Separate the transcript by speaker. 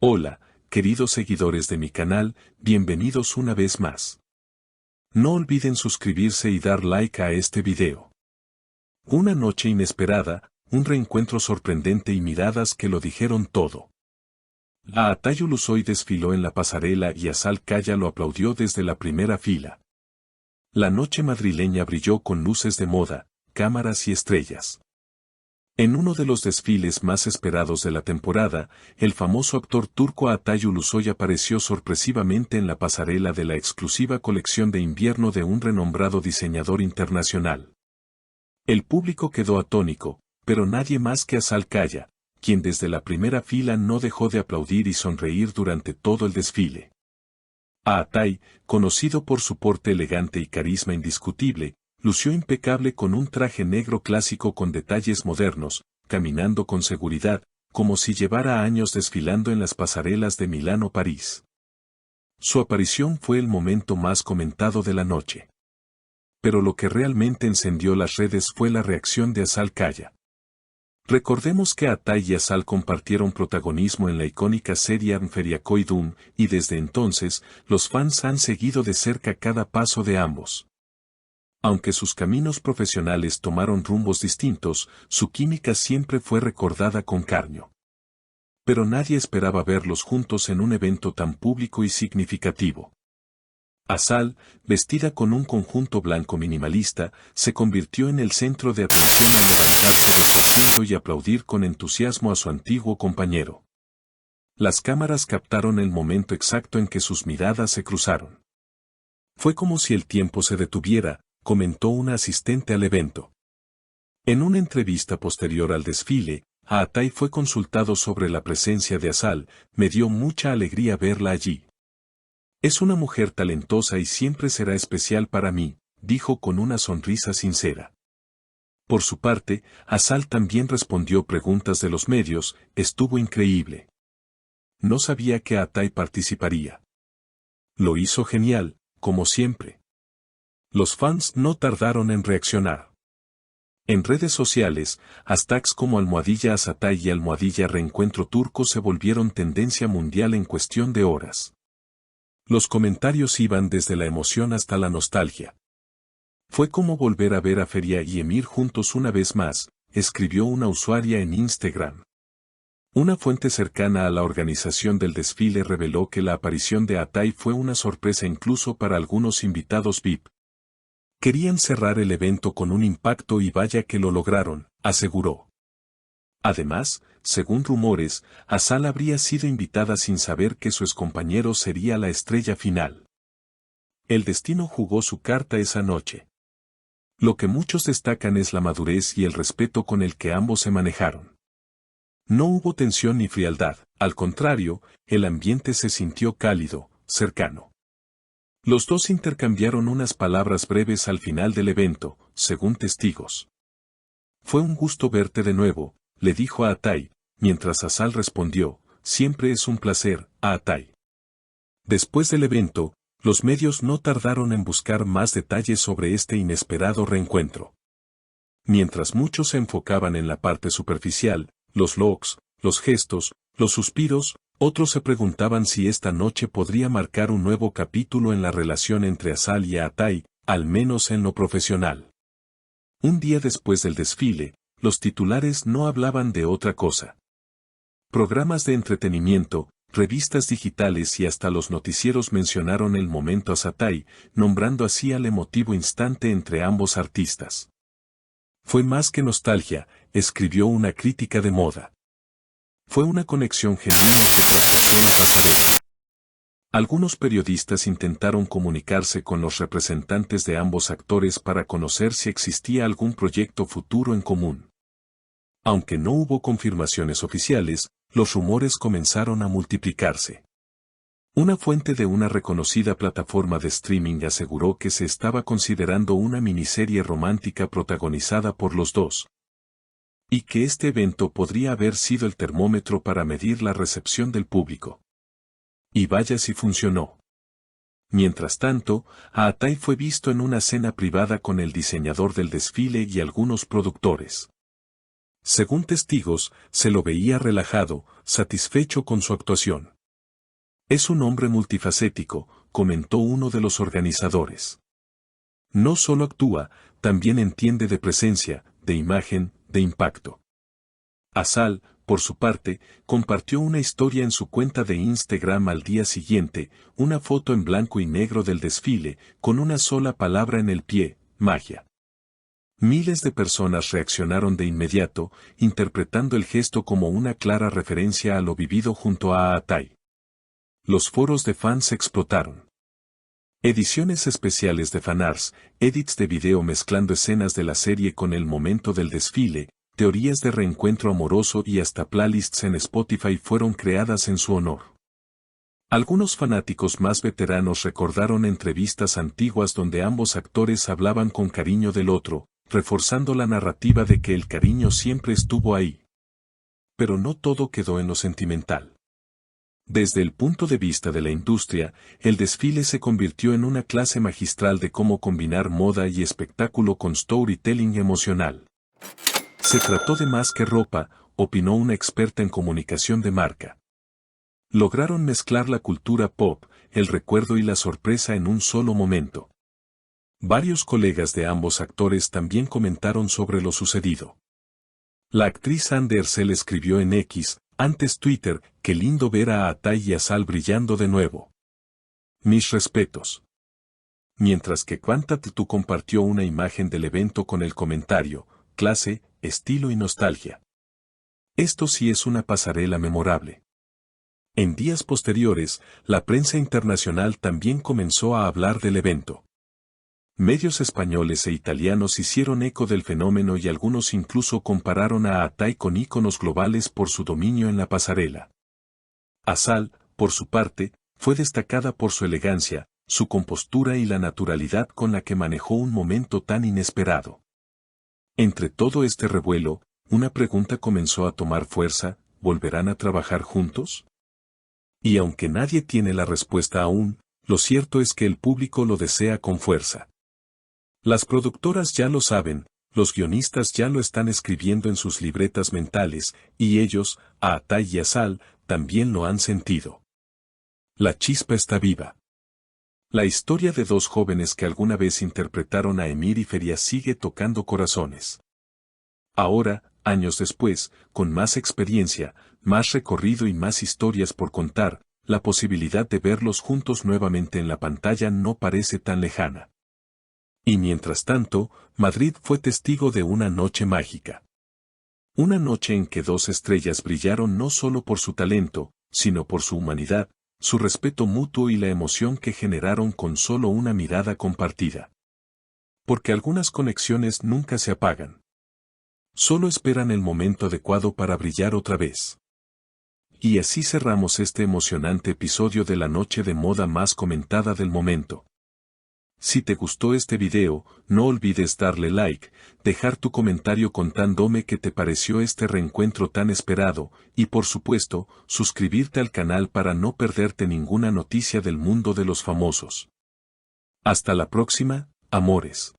Speaker 1: Hola, queridos seguidores de mi canal, bienvenidos una vez más. No olviden suscribirse y dar like a este video. Una noche inesperada, un reencuentro sorprendente y miradas que lo dijeron todo. Aatay Ulusoy desfiló en la pasarela y Azal Kaya lo aplaudió desde la primera fila. La noche madrileña brilló con luces de moda, cámaras y estrellas. En uno de los desfiles más esperados de la temporada, el famoso actor turco Aatay Ulusoy apareció sorpresivamente en la pasarela de la exclusiva colección de invierno de un renombrado diseñador internacional. El público quedó atónico, pero nadie más que Azal Kaya, quien desde la primera fila no dejó de aplaudir y sonreír durante todo el desfile. Aatay, conocido por su porte elegante y carisma indiscutible, lució impecable con un traje negro clásico con detalles modernos, caminando con seguridad, como si llevara años desfilando en las pasarelas de Milán o París. Su aparición fue el momento más comentado de la noche. Pero lo que realmente encendió las redes fue la reacción de Azal Kaya. Recordemos que Aatay y Azal compartieron protagonismo en la icónica serie Anferiakoidum, y desde entonces, los fans han seguido de cerca cada paso de ambos. Aunque sus caminos profesionales tomaron rumbos distintos, su química siempre fue recordada con cariño. Pero nadie esperaba verlos juntos en un evento tan público y significativo. Azal, vestida con un conjunto blanco minimalista, se convirtió en el centro de atención al levantarse de su asiento y aplaudir con entusiasmo a su antiguo compañero. Las cámaras captaron el momento exacto en que sus miradas se cruzaron. Fue como si el tiempo se detuviera, comentó una asistente al evento. En una entrevista posterior al desfile, Aatay fue consultado sobre la presencia de Azal. Me dio mucha alegría verla allí. Es una mujer talentosa y siempre será especial para mí, dijo con una sonrisa sincera. Por su parte, Azal también respondió preguntas de los medios. Estuvo increíble. No sabía que Aatay participaría. Lo hizo genial, como siempre. Los fans no tardaron en reaccionar. En redes sociales, hashtags como #Azatay y #Reencuentro Turco se volvieron tendencia mundial en cuestión de horas. Los comentarios iban desde la emoción hasta la nostalgia. Fue como volver a ver a Feria y Emir juntos una vez más, escribió una usuaria en Instagram. Una fuente cercana a la organización del desfile reveló que la aparición de Aatay fue una sorpresa incluso para algunos invitados VIP. Querían cerrar el evento con un impacto y vaya que lo lograron, aseguró. Además, según rumores, Azal habría sido invitada sin saber que su excompañero sería la estrella final. El destino jugó su carta esa noche. Lo que muchos destacan es la madurez y el respeto con el que ambos se manejaron. No hubo tensión ni frialdad, al contrario, el ambiente se sintió cálido, cercano. Los dos intercambiaron unas palabras breves al final del evento, según testigos. Fue un gusto verte de nuevo, le dijo a Aatay, mientras Azal respondió, siempre es un placer, Aatay. Después del evento, los medios no tardaron en buscar más detalles sobre este inesperado reencuentro. Mientras muchos se enfocaban en la parte superficial, los looks, los gestos, los suspiros, otros se preguntaban si esta noche podría marcar un nuevo capítulo en la relación entre Azal y Aatay, al menos en lo profesional. Un día después del desfile, los titulares no hablaban de otra cosa. Programas de entretenimiento, revistas digitales y hasta los noticieros mencionaron el momento Azatay, nombrando así al emotivo instante entre ambos artistas. Fue más que nostalgia, escribió una crítica de moda. Fue una conexión genuina que traspasó la pasarela. Algunos periodistas intentaron comunicarse con los representantes de ambos actores para conocer si existía algún proyecto futuro en común. Aunque no hubo confirmaciones oficiales, los rumores comenzaron a multiplicarse. Una fuente de una reconocida plataforma de streaming aseguró que se estaba considerando una miniserie romántica protagonizada por los dos, y que este evento podría haber sido el termómetro para medir la recepción del público. Y vaya si funcionó. Mientras tanto, Aatay fue visto en una cena privada con el diseñador del desfile y algunos productores. Según testigos, se lo veía relajado, satisfecho con su actuación. Es un hombre multifacético, comentó uno de los organizadores. No solo actúa, también entiende de presencia, de imagen, de impacto. Asal, por su parte, compartió una historia en su cuenta de Instagram al día siguiente, una foto en blanco y negro del desfile, con una sola palabra en el pie, magia. Miles de personas reaccionaron de inmediato, interpretando el gesto como una clara referencia a lo vivido junto a Atay. Los foros de fans explotaron. Ediciones especiales de fanarts, edits de video mezclando escenas de la serie con el momento del desfile, teorías de reencuentro amoroso y hasta playlists en Spotify fueron creadas en su honor. Algunos fanáticos más veteranos recordaron entrevistas antiguas donde ambos actores hablaban con cariño del otro, reforzando la narrativa de que el cariño siempre estuvo ahí. Pero no todo quedó en lo sentimental. Desde el punto de vista de la industria, el desfile se convirtió en una clase magistral de cómo combinar moda y espectáculo con storytelling emocional. Se trató de más que ropa, opinó una experta en comunicación de marca. Lograron mezclar la cultura pop, el recuerdo y la sorpresa en un solo momento. Varios colegas de ambos actores también comentaron sobre lo sucedido. La actriz Andersel escribió en X, antes Twitter, qué lindo ver a Atay y Asal brillando de nuevo. Mis respetos. Mientras que Quantatú compartió una imagen del evento con el comentario, clase, estilo y nostalgia. Esto sí es una pasarela memorable. En días posteriores, la prensa internacional también comenzó a hablar del evento. Medios españoles e italianos hicieron eco del fenómeno y algunos incluso compararon a Atay con íconos globales por su dominio en la pasarela. Asal, por su parte, fue destacada por su elegancia, su compostura y la naturalidad con la que manejó un momento tan inesperado. Entre todo este revuelo, una pregunta comenzó a tomar fuerza: ¿volverán a trabajar juntos? Y aunque nadie tiene la respuesta aún, lo cierto es que el público lo desea con fuerza. Las productoras ya lo saben, los guionistas ya lo están escribiendo en sus libretas mentales, y ellos, Atay y Asal, también lo han sentido. La chispa está viva. La historia de dos jóvenes que alguna vez interpretaron a Emir y Feria sigue tocando corazones. Ahora, años después, con más experiencia, más recorrido y más historias por contar, la posibilidad de verlos juntos nuevamente en la pantalla no parece tan lejana. Y mientras tanto, Madrid fue testigo de una noche mágica. Una noche en que dos estrellas brillaron no solo por su talento, sino por su humanidad, su respeto mutuo y la emoción que generaron con solo una mirada compartida. Porque algunas conexiones nunca se apagan. Solo esperan el momento adecuado para brillar otra vez. Y así cerramos este emocionante episodio de la noche de moda más comentada del momento. Si te gustó este video, no olvides darle like, dejar tu comentario contándome qué te pareció este reencuentro tan esperado, y por supuesto, suscribirte al canal para no perderte ninguna noticia del mundo de los famosos. Hasta la próxima, amores.